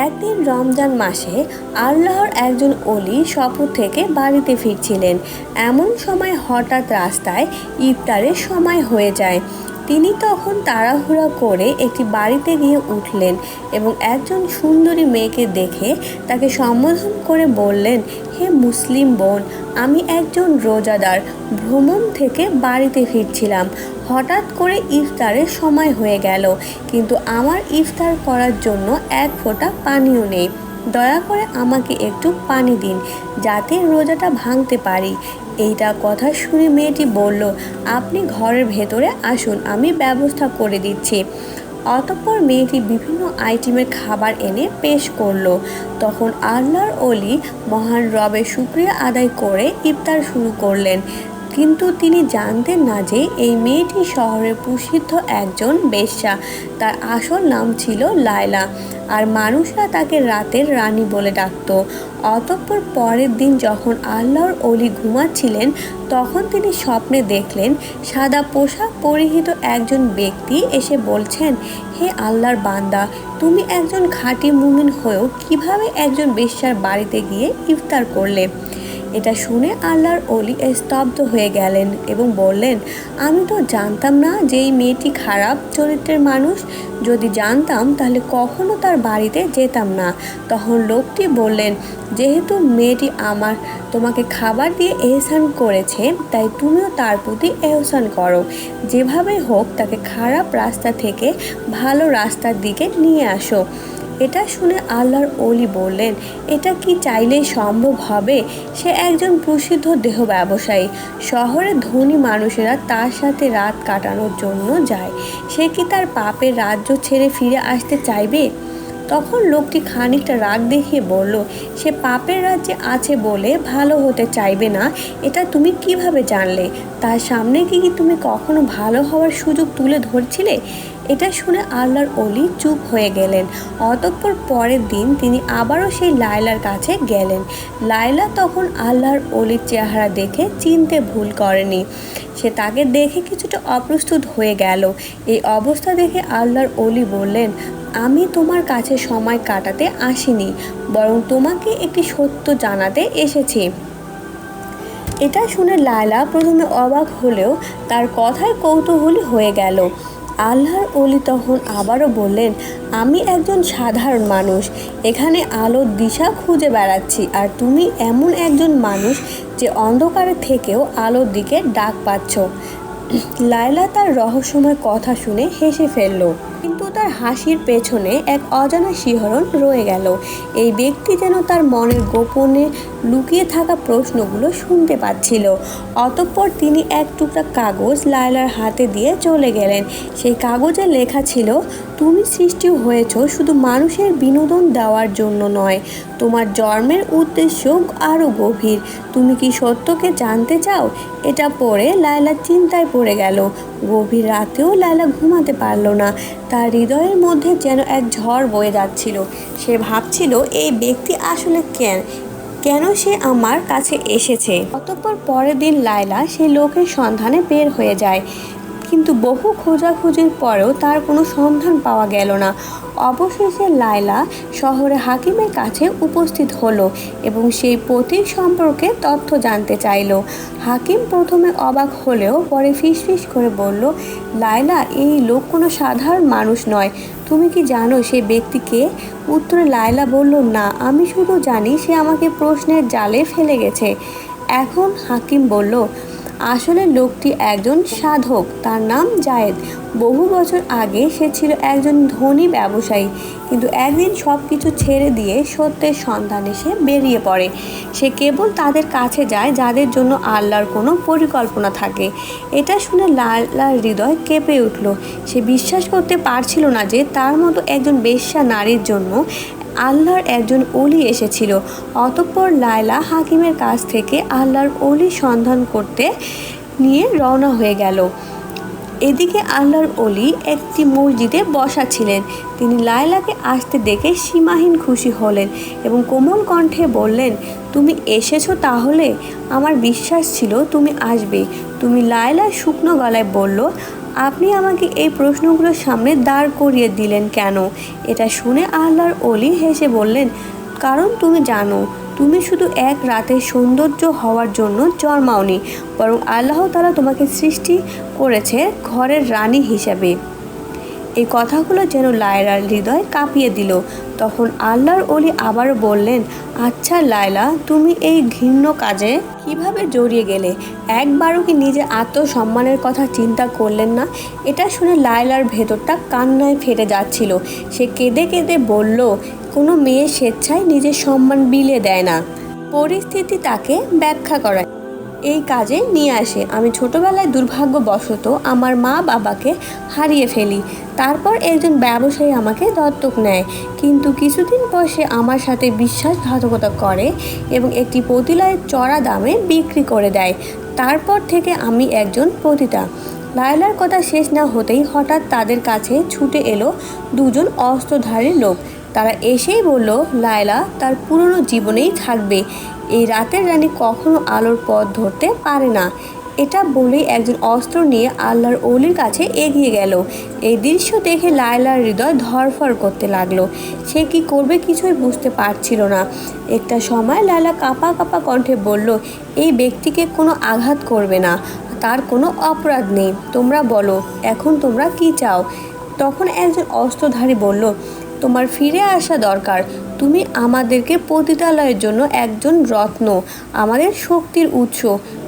একদিন রমজান মাসে আল্লাহর একজন অলি সফর থেকে বাড়িতে ফিরছিলেন। এমন সময় হঠাৎ রাস্তায় ইফতারের সময় হয়ে যায়। তিনি তখন তাড়াহুড়া করে একটি বাড়িতে গিয়ে উঠলেন এবং একজন সুন্দরী মেয়েকে দেখে তাকে সম্বোধন করে বললেন, হে মুসলিম বোন, আমি একজন রোজাদার ভ্রমণ থেকে বাড়িতে ফিরছিলাম। হঠাৎ করে ইফতারের সময় হয়ে গেল, কিন্তু আমার ইফতার করার জন্য এক ফোঁটা পানিও নেই। দয়া করে আমাকে একটু পানি দিন, যাতে রোজাটা ভাঙতে পারি। এইটা কথা শুনে মেয়েটি বলল, আপনি ঘরের ভেতরে আসুন, আমি ব্যবস্থা করে দিচ্ছি। অতঃপর মেয়েটি বিভিন্ন আইটেমের খাবার এনে পেশ করলো। তখন আল্লাহর অলি মহান রবের শুকরিয়া আদায় করে ইফতার শুরু করলেন। কিন্তু তিনি জানতেন না যে এই মেয়েটি শহরের প্রসিদ্ধ একজন বেশ্যা। তার আসল নাম ছিল লায়লা, আর মানুষরা তাকে রাতের রানী বলে ডাকত। অতঃপর পরের দিন যখন আল্লাহর অলি ঘুমাচ্ছিলেন, তখন তিনি স্বপ্নে দেখলেন সাদা পোশাক পরিহিত একজন ব্যক্তি এসে বলছেন, হে আল্লাহর বান্দা, তুমি একজন খাঁটি মুমিন হয়েও কিভাবে একজন বেশ্যার বাড়িতে গিয়ে ইফতার করলে? এটা শুনে আল্লাহর অলি স্তব্ধ হয়ে গেলেন এবং বললেন, আমি তো জানতাম না যে এই মেয়েটি খারাপ চরিত্রের মানুষ। যদি জানতাম তাহলে কখনো তার বাড়িতে যেতাম না। তখন লোকটি বললেন, যেহেতু মেয়েটি আমার তোমাকে খাবার দিয়ে এহসান করেছে, তাই তুমিও তার প্রতি এহসান করো। যেভাবে হোক তাকে খারাপ রাস্তা থেকে ভালো রাস্তার দিকে নিয়ে আসো। এটা শুনে আল্লাহর অলি বললেন, এটা কি চাইলেই সম্ভব হবে? সে একজন প্রসিদ্ধ দেহ ব্যবসায়ী। শহরের ধনী মানুষেরা তার সাথে রাত কাটানোর জন্য যায়। সে কি তার পাপের রাজ্য ছেড়ে ফিরে আসতে চাইবে? তখন লোকটি খানিকটা রাগ দেখিয়ে বলল, সে পাপের রাজ্যে আছে বলে ভালো হতে চাইবে না, এটা তুমি কিভাবে জানলে? তার সামনে কি তুমি কখনো ভালো হওয়ার সুযোগ তুলে ধরছিলে? এটা শুনে আল্লাহর অলি চুপ হয়ে গেলেন। অতঃপর পরের দিন তিনি আবারও সেই লায়লার কাছে গেলেন। লায়লা তখন আল্লাহর অলির চেহারা দেখে চিনতে ভুল করেনি। সে তাকে দেখে কিছুটা অপ্রস্তুত হয়ে গেল। এই অবস্থা দেখে আল্লাহর অলি বললেন, আমি তোমার কাছে সময় কাটাতে আসিনি, বরং তোমাকে একটি সত্য জানাতে এসেছি। এটা শুনে লায়লা প্রথমে অবাক হলেও তার কথায় কৌতূহলী হয়ে গেল। আল্লাহর অলি তখন আবারও বললেন, আমি একজন সাধারণ মানুষ, এখানে আলোর দিশা খুঁজে বেড়াচ্ছি, আর তুমি এমন একজন মানুষ যে অন্ধকারে থেকেও আলোর দিকে ডাক পাচ্ছ। লায়লা তার রহস্যময় কথা শুনে হেসে ফেলল, কিন্তু তার হাসির পেছনে এক অজানা শিহরণ রয়ে গেল। এই ব্যক্তি যেন তার মনের গোপনে লুকিয়ে থাকা প্রশ্নগুলো শুনতে পাচ্ছিল। অতঃপর তিনি এক টুকরা কাগজ লায়লার হাতে দিয়ে চলে গেলেন। সেই কাগজে লেখা ছিল, তুমি সৃষ্টি হয়েছ শুধু মানুষের বিনোদন দেওয়ার জন্য নয়, তোমার জন্মের উদ্দেশ্য আরও গভীর। তুমি কি সত্যকে জানতে চাও? এটা পড়ে লায়লা চিন্তায় পড়ে গেল। গভীর রাতেও লায়লা ঘুমাতে পারল না। তার হৃদয়ের মধ্যে যেন এক ঝড় বয়ে যাচ্ছিল। সে ভাবছিল, এই ব্যক্তি আসলে কেন সে আমার কাছে এসেছে? অতঃপর পরের দিন লায়লা সেই লোকের সন্ধানে বের হয়ে যায়, কিন্তু বহু খোঁজাখুঁজির পরেও তার কোনো সন্ধান পাওয়া গেল না। অবশেষে লায়লা শহরে হাকিমের কাছে উপস্থিত হলো এবং সেই পথিক সম্পর্কে তথ্য জানতে চাইল। হাকিম প্রথমে অবাক হলেও পরে ফিসফিস করে বলল, লায়লা, এই লোক কোনো সাধারণ মানুষ নয়। তুমি কি জানো সেই ব্যক্তিকে? উত্তরে লায়লা বলল, না, আমি শুধু জানি সে আমাকে প্রশ্নের জালে ফেলে গেছে। এখন হাকিম বলল, আসলে লোকটি একজন সাধক, তার নাম জায়েদ। বহু বছর আগে সে ছিল একজন ধনী ব্যবসায়ী, কিন্তু একদিন সব কিছু ছেড়ে দিয়ে সত্যের সন্ধানে সে বেরিয়ে পড়ে। সে কেবল তাদের কাছে যায় যাদের জন্য আল্লাহর কোনো পরিকল্পনা থাকে। এটা শুনে লায়লার হৃদয় কেঁপে উঠল। সে বিশ্বাস করতে পারছিল না যে তার মতো একজন বেশ্যা নারীর জন্য আল্লাহর একজন অলি এসেছিল। অতঃপর লায়লা হাকিমের কাছ থেকে আল্লাহর অলি সন্ধান করতে নিয়ে রওনা হয়ে গেল। এদিকে আল্লাহর অলি একটি মসজিদে বসা ছিলেন। তিনি লায়লাকে আসতে দেখে সীমাহীন খুশি হলেন এবং কোমল কণ্ঠে বললেন, তুমি এসেছো তাহলে? আমার বিশ্বাস ছিল তুমি আসবে। তুমি লায়লা শুকনো গলায় বলল, আপনি আমাকে এই প্রশ্নগুলোর সামনে দাঁড় করিয়ে দিলেন কেন? এটা শুনে আল্লাহর ওলি হেসে বললেন, কারণ তুমি জানো, তুমি শুধু এক রাতের সৌন্দর্য হওয়ার জন্য জন্মাওনি, বরং আল্লাহ তাআলা তোমাকে সৃষ্টি করেছে ঘরের রানী হিসাবে। এই কথাগুলো যেন লায়লার হৃদয় কাঁপিয়ে দিল। তখন আল্লাহর ওলি আবারও বললেন, আচ্ছা লায়লা, তুমি এই ঘৃণ্য কাজে কিভাবে জড়িয়ে গেলে? একবারও কি নিজের আত্মসম্মানের কথা চিন্তা করলেন না? এটা শুনে লায়লার ভেতরটা কান্নায় ফেটে যাচ্ছিল। সে কেঁদে কেঁদে বলল, কোনো মেয়ে স্বেচ্ছায় নিজের সম্মান বিলিয়ে দেয় না, পরিস্থিতি তাকে ব্যাখ্যা করায় এই কাজে নিয়ে আসে। আমি ছোটবেলায় দুর্ভাগ্যবশত আমার মা বাবাকে হারিয়ে ফেলি। তারপর একজন ব্যবসায়ী আমাকে দত্তক নেয়, কিন্তু কিছুদিন পর সে আমার সাথে বিশ্বাসঘাতকতা করে এবং একটি পতিলায় চড়া দামে বিক্রি করে দেয়। তারপর থেকে আমি একজন পতিতা। লায়লার কথা শেষ না হতেই হঠাৎ তাদের কাছে ছুটে এলো দুজন অস্ত্রধারী লোক। তারা এসেই বলল, লায়লা তার পুরনো জীবনেই থাকবে, এই রাতের রানী কখনো আলোর পথ ধরতে পারে না। এটা বলেই একজন অস্ত্র নিয়ে আল্লাহর ওলির কাছে এগিয়ে গেল। এই দৃশ্য দেখে লায়লার হৃদয় ধড়ফড় করতে লাগলো। সে কি করবে কিছুই বুঝতে পারছিল না। একটা সময় লায়লা কাঁপা কাঁপা কণ্ঠে বলল, এই ব্যক্তিকে কোনো আঘাত করবে না, তার কোনো অপরাধ নেই, তোমরা বলো এখন তোমরা কি চাও? তখন একজন অস্ত্রধারী বলল, তোমার ফিরে আসা দরকার। তুমি আমাদেরকে পতিতালয়ের জন্য একজন রত্ন, আমাদের শক্তির উৎস।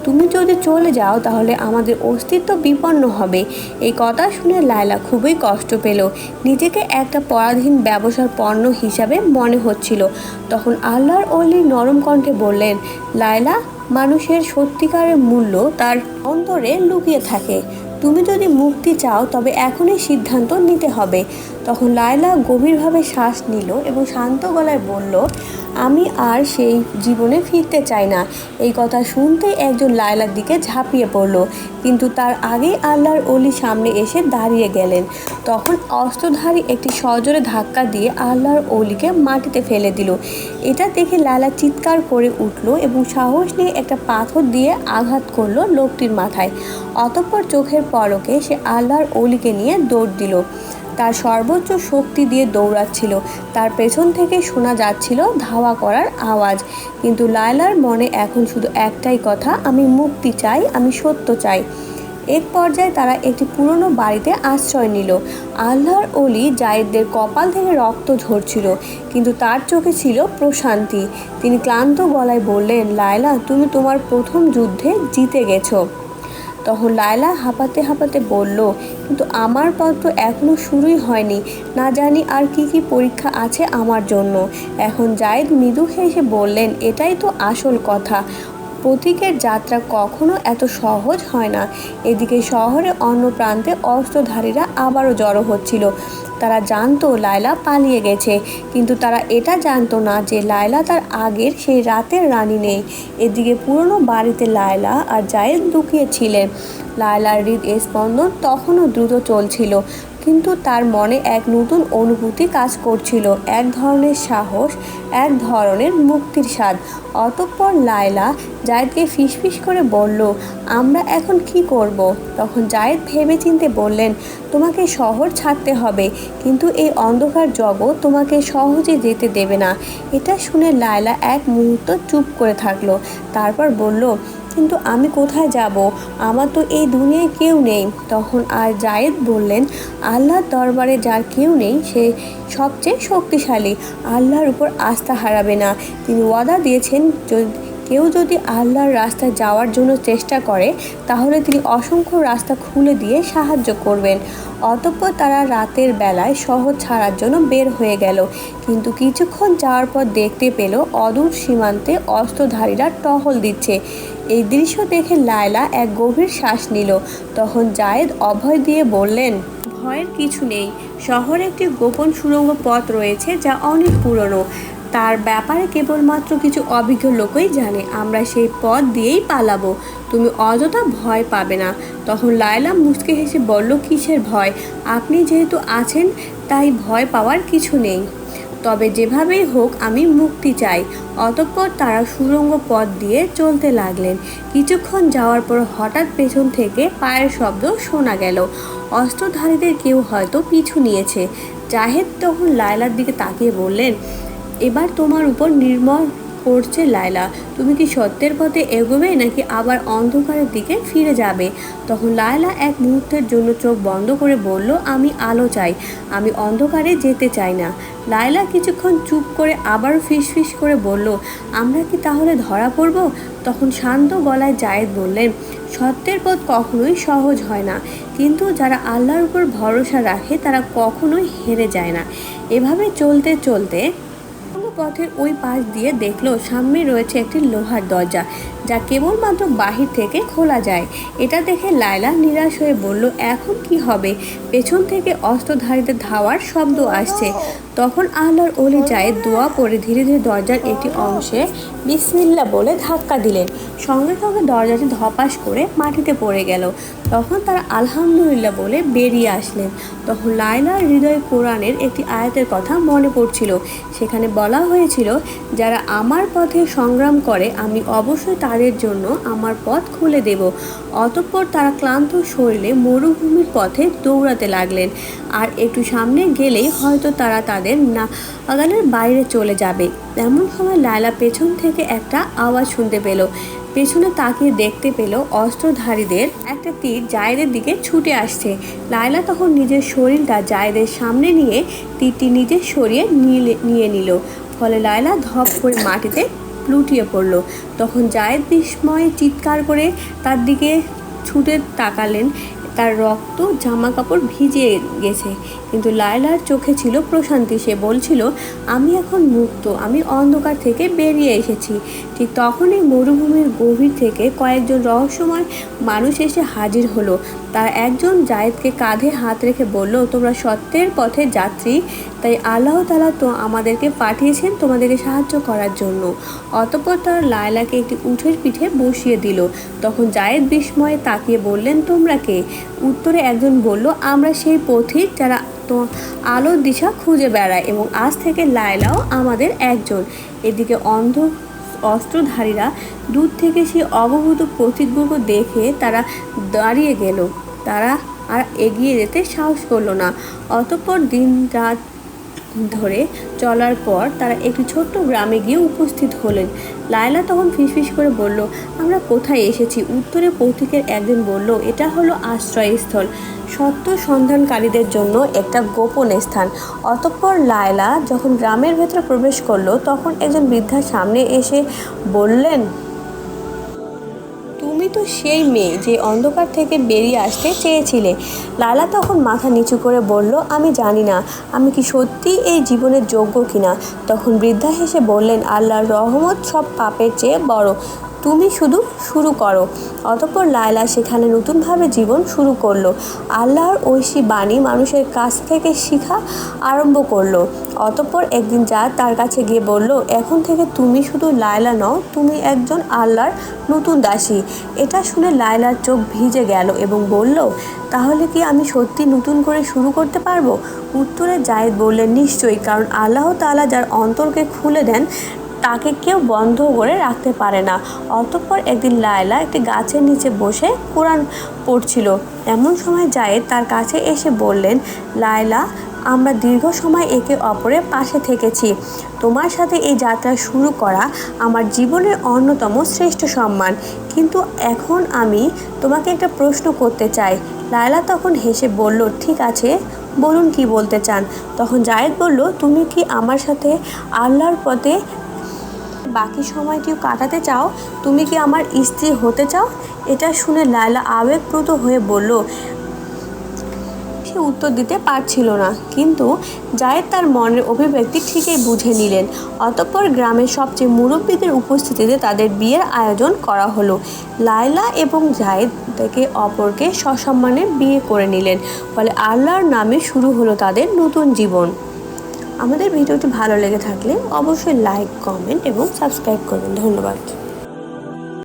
তুমি যদি চলে যাও তাহলে আমাদের অস্তিত্ব বিপন্ন হবে। এই কথা শুনে লায়লা খুবই কষ্ট পেল। নিজেকে একটা পরাধীন ব্যবসার পণ্য হিসাবে মনে হচ্ছিল। তখন আল্লাহর ওলি নরম কণ্ঠে বললেন, লায়লা, মানুষের সত্যিকারের মূল্য তার অন্তরে লুকিয়ে থাকে। তুমি যদি মুক্তি চাও তবে এখনই সিদ্ধান্ত নিতে হবে। তখন লায়লা গভীরভাবে শ্বাস নিল এবং শান্ত গলায় বলল, আমি আর সেই জীবনে ফিরতে চাই না। এই কথা শুনতেই একজন লায়লার দিকে ঝাঁপিয়ে পড়ল, কিন্তু তার আগেই আল্লাহর ওলি সামনে এসে দাঁড়িয়ে গেলেন। তখন অস্ত্রধারী একটি সজোরে ধাক্কা দিয়ে আল্লাহর ওলিকে মাটিতে ফেলে দিল। এটা দেখে লায়লা চিৎকার করে উঠল এবং সাহস নিয়ে একটা পাথর দিয়ে আঘাত করলো লোকটির মাথায়। অতঃপর চোখের পলকে সে আল্লাহর ওলিকে নিয়ে দৌড় দিল। তার সর্বোচ্চ শক্তি দিয়ে দৌড়াচ্ছিল। তার পেছন থেকে শোনা যাচ্ছিল ধাওয়া করার আওয়াজ। কিন্তু লায়লার মনে এখন শুধু একটাই কথা, আমি মুক্তি চাই, আমি সত্য চাই। এক পর্যায়ে তারা একটি পুরনো বাড়িতে আশ্রয় নিল। আল্লাহর ওলি জায়েদদের কপাল থেকে রক্ত ঝরছিল, কিন্তু তার চোখে ছিল প্রশান্তি। তিনি ক্লান্ত গলায় বললেন, লায়লা, তুমি তোমার প্রথম যুদ্ধে জিতে গেছো। তখন লায়লা হাঁপাতে হাঁপাতে বলল, কিন্তু আমার পথ তো এখনও শুরুই হয়নি, না জানি আর কি কি পরীক্ষা আছে আমার জন্য। এখন জায়েদ মৃদু হেসে বললেন, এটাই তো আসল কথা, প্রতীকের যাত্রা কখনো এত সহজ হয় না। এদিকে শহরে অন্য প্রান্তে অস্ত্রধারীরা আবারও জড়ো হচ্ছিল। তারা জানতো লায়লা পালিয়ে গেছে, কিন্তু তারা এটা জানতো না যে লায়লা তার আগের সেই রাতের রানী নেই। এদিকে পুরনো বাড়িতে লায়লা আর জায়েদ লুকিয়ে ছিলেন। লায়লার হৃদস্পন্দন তখনও দ্রুত চলছিল, কিন্তু তার মনে এক নতুন অনুভূতি কাজ করছিল, এক ধরনের সাহস, এক ধরনের মুক্তির স্বাদ। অতঃপর লায়লা জায়েদকে ফিসফিস করে বলল, আমরা এখন কি করব? তখন জায়েদ ভেবেচিন্তে বললেন, তোমাকে শহর ছাড়তে হবে, কিন্তু এই অন্ধকার জগৎ তোমাকে সহজে যেতে দেবে না। এটা শুনে লায়লা এক মুহূর্ত চুপ করে থাকলো। তারপর বলল, কিন্তু আমি কোথায় যাব? আমার তো এই দুনিয়ায় কেউ নেই। তখন আর জায়েদ বললেন, আল্লাহর দরবারে যার কেউ নেই সে সবচেয়ে শক্তিশালী। আল্লাহর উপর আস্থা হারাবে না। তিনি ওয়াদা দিয়েছেন, কেউ যদি আল্লাহর রাস্তায় যাওয়ার জন্য চেষ্টা করে তাহলে তিনি অসংখ্য রাস্তা খুলে দিয়ে সাহায্য করবেন। অতঃপর তারা রাতের বেলায় শহর ছাড়ার জন্য বের হয়ে গেল, কিন্তু কিছুক্ষণ যাওয়ার পর দেখতে পেল অদূর সীমান্তে অস্ত্রধারীরা টহল দিচ্ছে। এই দৃশ্য দেখে লায়লা এক গভীর শ্বাস নিল। তখন জায়েদ অভয় দিয়ে বললেন, ভয়ের কিছু নেই, শহরে একটি গোপন সুড়ঙ্গ পথ রয়েছে যা অনেক পুরনো। তার ব্যাপারে কেবলমাত্র কিছু অভিজ্ঞ লোকই জানে। আমরা সেই পথ দিয়েই পালাবো, তুমি অযথা ভয় পাবে না। তখন লায়লা মুচকে হেসে বলল, কিসের ভয়? আপনি যেহেতু আছেন তাই ভয় পাওয়ার কিছু নেই। তবে যেভাবেই হোক আমি মুক্তি চাই। অতঃপর তারা সুড়ঙ্গ পথ দিয়ে চলতে লাগলেন। কিছুক্ষণ যাওয়ার পর হঠাৎ পেছন থেকে পায়ের শব্দ শোনা গেল। অস্ত্রধারীদের কেউ হয়তো পিছু নিয়েছে। জাহেদ তখন লায়লার দিকে তাকিয়ে বললেন, এবার তোমার উপর নির্ভর করছে লায়লা, তুমি কি সত্যের পথে এগোবে নাকি আবার অন্ধকারের দিকে ফিরে যাবে? তখন লায়লা এক মুহূর্তের জন্য চোখ বন্ধ করে বলল, আমি আলো চাই, আমি অন্ধকারে যেতে চাই না। লায়লা কিছুক্ষণ চুপ করে আবারও ফিসফিস করে বলল, আমরা কি তাহলে ধরা পড়ব? তখন শান্ত গলায় জায়েদ বললেন, সত্যের পথ কখনোই সহজ হয় না, কিন্তু যারা আল্লাহর উপর ভরসা রাখে তারা কখনোই হেরে যায় না। এভাবে চলতে চলতে পথের ওই পাশ দিয়ে দেখলো সামনে রয়েছে একটি লোহার দরজা, যা কেবলমাত্র বাহির থেকে খোলা যায়। এটা দেখে লায়লা নিরাশ হয়ে বলল, এখন কি হবে? পেছন থেকে অস্ত্রধারীদের ধাওয়ার শব্দ আসছে। তখন আল্লাহর ওলি জায়েদ দোয়া করে ধীরে ধীরে দরজার একটি অংশে বিসমিল্লাহ বলে ধাক্কা দিলেন। সঙ্গে সঙ্গে দরজাটি ধপাস করে মাটিতে পড়ে গেল। তখন তারা আলহামদুলিল্লাহ বলে বেরিয়ে আসলেন। তখন লায়লার হৃদয়ে কোরআনের একটি আয়াতের কথা মনে পড়ছিল। সেখানে বলা হয়েছিল, যারা আমার পথে সংগ্রাম করে আমি অবশ্যই তাদের জন্য আমার পথ খুলে দেব। অতঃপর তারা ক্লান্ত শরীরে মরুভূমির পথে দৌড়াতে লাগলেন। আর একটু সামনে গেলেই হয়তো তারা তাদের নাগালের বাইরে চলে যাবে। এমন সময় লায়লা পেছন থেকে একটা আওয়াজ শুনতে পেল। পেছনে তাকিয়ে দেখতে পেল অস্ত্রধারীদের একটা তীর জায়েদের দিকে ছুটে আসছে। লায়লা তখন নিজের শরীরটা জায়েদের সামনে নিয়ে তীরটি নিজে সরিয়ে নিয়ে নিল। ফলে লায়লা ধপ করে মাটিতে লুটিয়ে পড়ল। তখন জায়েদ বিস্ময়ে চিৎকার করে তার দিকে ছুটে তাকালেন। তার রক্ত জামা কাপড় ভিজে গেছে, কিন্তু লায়লার চোখে ছিল প্রশান্তি। সে বলছিল, আমি এখন মুক্ত, আমি অন্ধকার থেকে বেরিয়ে এসেছি। ঠিক তখনই মরুভূমির গভীর থেকে কয়েকজন রহস্যময় মানুষ এসে হাজির হলো। তার একজন জায়েদকে কাঁধে হাত রেখে বলল, তোমরা সত্যের পথে যাত্রী, তাই আল্লাহ তাআলা তো আমাদেরকে পাঠিয়েছেন তোমাদেরকে সাহায্য করার জন্য। অতঃপর তারা লায়লাকে একটি উটের পিঠে বসিয়ে দিল। তখন জায়েদ বিস্ময়ে তাকিয়ে বললেন, তোমরা কে? উত্তরে একজন বলল, আমরা সেই পথিক যারা তো আলোর দিশা খুঁজে বেড়ায়, এবং আজ থেকে লায়লাও আমাদের একজন। এদিকে অস্ত্রধারীরা দূর থেকে সেই অবভূত পথিকগুলো দেখে তারা দাঁড়িয়ে গেল। তারা আর এগিয়ে যেতে সাহস করলো না। অতঃপর দিন রাত ধরে চলার পর তারা একটি ছোট্ট গ্রামে গিয়ে উপস্থিত হলেন। লায়লা তখন ফিসফিস করে বলল, আমরা কোথায় এসেছি? উত্তরে পথিকের একজন বলল, এটা হলো আশ্রয়স্থল, সত্য সন্ধানকারীদের জন্য একটা গোপন স্থান। অতঃপর লায়লা যখন গ্রামের ভেতরে প্রবেশ করলো, তখন একজন বৃদ্ধার সামনে এসে বললেন, তুমি তো সেই মেয়ে যে অন্ধকার থেকে বেরিয়ে আসতে চেয়েছিলে। লায়লা তখন মাথা নিচু করে বলল, আমি জানি না আমি কি সত্যি এই জীবনের যোগ্য কিনা। তখন বৃদ্ধা হেসে বললেন, আল্লাহর রহমত সব পাপের চেয়ে বড়, তুমি শুধু শুরু করো। অতঃপর লায়লা সেখানে নতুনভাবে জীবন শুরু করলো। আল্লাহর ঐশী বাণী মানুষের কাছ থেকে শিখা আরম্ভ করলো। অতঃপর একদিন জায়েদ তার কাছে গিয়ে বলল, এখন থেকে তুমি শুধু লায়লা নও, তুমি একজন আল্লাহর নতুন দাসী। এটা শুনে লায়লার চোখ ভিজে গেল এবং বলল, তাহলে কি আমি সত্যি নতুন করে শুরু করতে পারবো? উত্তরে জায়েদ বললেন, নিশ্চয়ই, কারণ আল্লাহ তাআলা যার অন্তরকে খুলে দেন তাকে কেউ বন্ধ করে রাখতে পারে না। অতঃপর একদিন লায়লা একটি গাছের নিচে বসে কোরআন পড়ছিল। এমন সময় জায়েদ তার কাছে এসে বললেন, লায়লা, আমরা দীর্ঘ সময় একে অপরের পাশে থেকেছি। তোমার সাথে এই যাত্রা শুরু করা আমার জীবনের অন্যতম শ্রেষ্ঠ সম্মান, কিন্তু এখন আমি তোমাকে একটা প্রশ্ন করতে চাই। লায়লা তখন হেসে বলল, ঠিক আছে, বলুন কি বলতে চান। তখন জায়েদ বলল, তুমি কি আমার সাথে আল্লাহর পথে বাকি সময়টিও কাটাতে চাও? তুমি কি আমার স্ত্রী হতে চাও? এটা শুনে লায়লা আবেগপ্রুত হয়ে বলল, সে উত্তর দিতে পারছিল না, কিন্তু জায়েদ তার মনের অভিব্যক্তি ঠিকই বুঝে নিলেন। অতঃপর গ্রামের সবচেয়ে মুরব্বীদের উপস্থিতিতে তাদের বিয়ের আয়োজন করা হলো। লায়লা এবং জায়েদ একে অপরকে সসম্মানে বিয়ে করে নিলেন। ফলে আল্লাহর নামে শুরু হলো তাদের নতুন জীবন। আমাদের ভিডিওটি ভালো লেগে থাকলে অবশ্যই লাইক, কমেন্ট এবং সাবস্ক্রাইব করবেন। ধন্যবাদ।